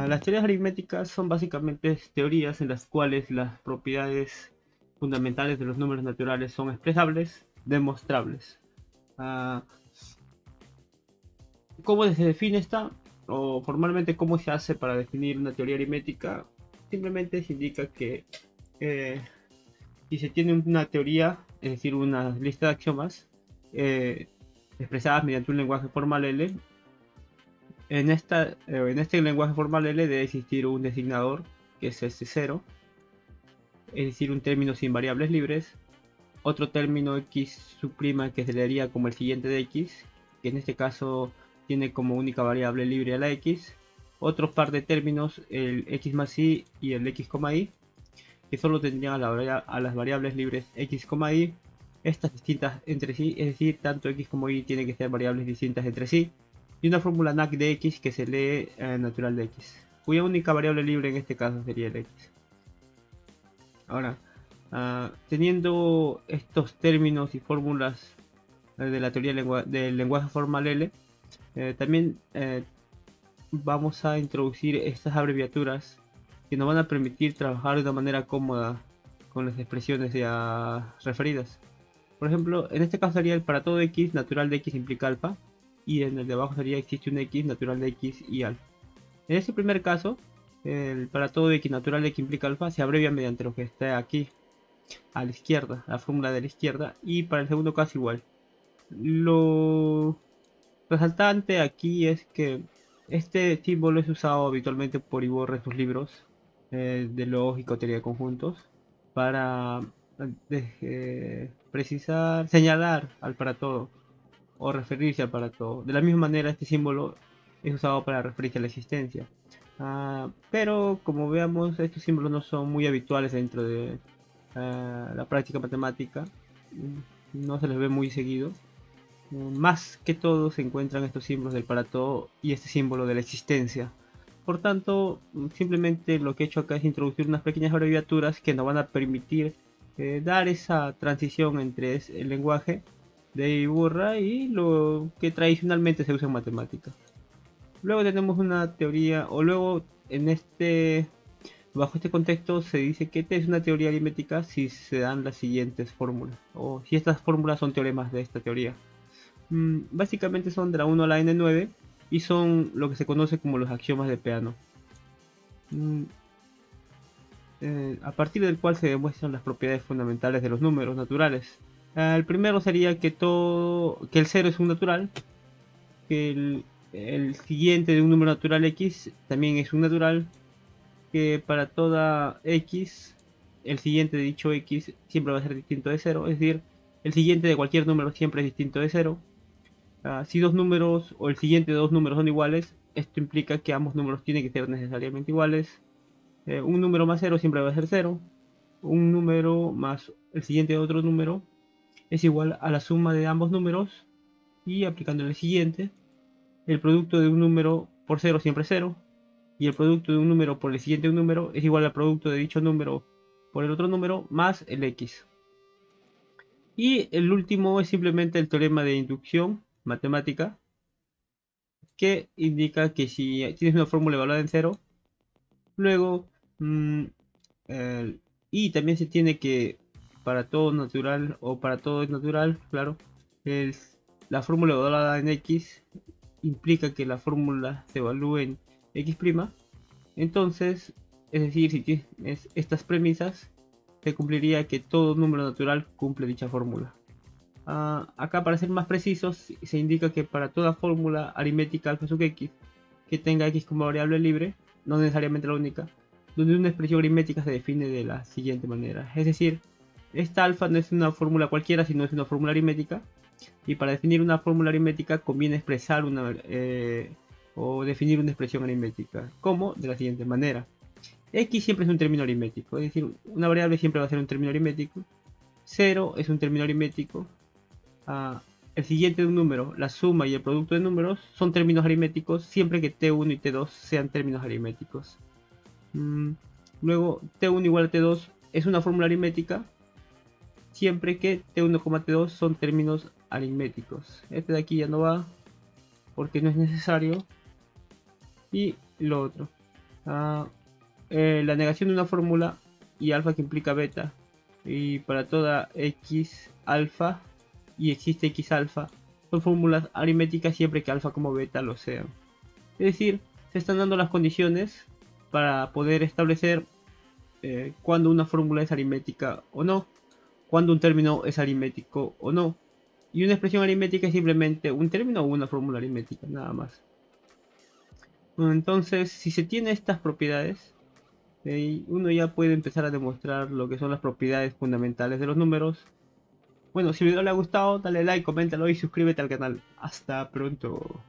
Las teorías aritméticas son básicamente teorías en las cuales las propiedades fundamentales de los números naturales son expresables, demostrables. Ah, ¿Cómo se define esta? O formalmente, ¿cómo se hace para definir una teoría aritmética? Simplemente se indica que eh, si se tiene una teoría, es decir, una lista de axiomas eh, expresadas mediante un lenguaje formal L, en este lenguaje formal L debe existir un designador, que es este cero, es decir, un término sin variables libres, otro término x subprima que se leería como el siguiente de x, que en este caso tiene como única variable libre a la x, otro par de términos, el x más y el x, y, que solo tendrían a las variables libres x, y, estas distintas entre sí, es decir, tanto x como y tienen que ser variables distintas entre sí, y una fórmula NAC de x que se lee natural de x, cuya única variable libre en este caso sería el x. Ahora, teniendo estos términos y fórmulas de la teoría del lenguaje formal L, también vamos a introducir estas abreviaturas que nos van a permitir trabajar de una manera cómoda con las expresiones ya referidas. Por ejemplo, en este caso sería el para todo x, natural de x implica alfa, y en el de abajo sería existe un x, natural de x y alfa. En este primer caso, el para todo x, natural de x implica alfa, se abrevia mediante lo que está aquí a la izquierda, la fórmula de la izquierda, y para el segundo caso igual. Lo resaltante aquí es que este símbolo es usado habitualmente por Iborra en sus libros de lógica o teoría de conjuntos para precisar, señalar al para todo o referirse al para todo. De la misma manera, este símbolo es usado para referirse a la existencia. Pero como veamos, estos símbolos no son muy habituales dentro de la práctica matemática. No se les ve muy seguido. Más que todo se encuentran estos símbolos del para todo y este símbolo de la existencia. Por tanto, simplemente lo que he hecho acá es introducir unas pequeñas abreviaturas que nos van a permitir dar esa transición entre el lenguaje de Iburra y lo que tradicionalmente se usa en matemática. Luego tenemos una teoría, o luego bajo este contexto se dice que es una teoría aritmética si se dan las siguientes fórmulas, o si estas fórmulas son teoremas de esta teoría. Básicamente son de la 1 a la n9 y son lo que se conoce como los axiomas de Peano, mm, a partir del cual se demuestran las propiedades fundamentales de los números naturales. El primero sería que el 0 es un natural, que el siguiente de un número natural x también es un natural, que para toda x el siguiente de dicho x siempre va a ser distinto de 0, es decir, el siguiente de cualquier número siempre es distinto de 0. Si dos números o el siguiente de dos números son iguales, esto implica que ambos números tienen que ser necesariamente iguales. Un número más 0 siempre va a ser 0. Un número más el siguiente de otro número es igual a la suma de ambos números. Y aplicando el siguiente, el producto de un número por 0 siempre es 0. Y el producto de un número por el siguiente número es igual al producto de dicho número por el otro número más el x. Y el último es simplemente el teorema de inducción matemática, que indica que si tienes una fórmula evaluada en cero, luego mm, y también se tiene que para todo natural o para todo es natural, claro, el- la fórmula evaluada en x implica que la fórmula se evalúe en x', entonces, es decir, si tienes estas premisas, se cumpliría que todo número natural cumple dicha fórmula. Acá para ser más precisos se indica que para toda fórmula aritmética alfa sub x que tenga x como variable libre, no necesariamente la única, donde una expresión aritmética se define de la siguiente manera. Es decir, esta alfa no es una fórmula cualquiera, sino es una fórmula aritmética, y para definir una fórmula aritmética conviene expresar o definir una expresión aritmética, como de la siguiente manera. X siempre es un término aritmético, es decir, una variable siempre va a ser un término aritmético. 0 es un término aritmético. El siguiente de un número, la suma y el producto de números son términos aritméticos siempre que t1 y t2 sean términos aritméticos. Luego, t1 igual a t2 es una fórmula aritmética siempre que t1, t2 son términos aritméticos. Este de aquí ya no va. porque no es necesario. Y lo otro, la negación de una fórmula y alfa que implica beta, y para toda x alfa y existe x alfa, son fórmulas aritméticas siempre que alfa como beta lo sean. Es decir, se están dando las condiciones para poder establecer cuando una fórmula es aritmética o no, cuando un término es aritmético o no. Y una expresión aritmética es simplemente un término o una fórmula aritmética, nada más. Entonces, si se tiene estas propiedades, uno ya puede empezar a demostrar lo que son las propiedades fundamentales de los números. Bueno, si el video le ha gustado, dale like, coméntalo y suscríbete al canal. Hasta pronto.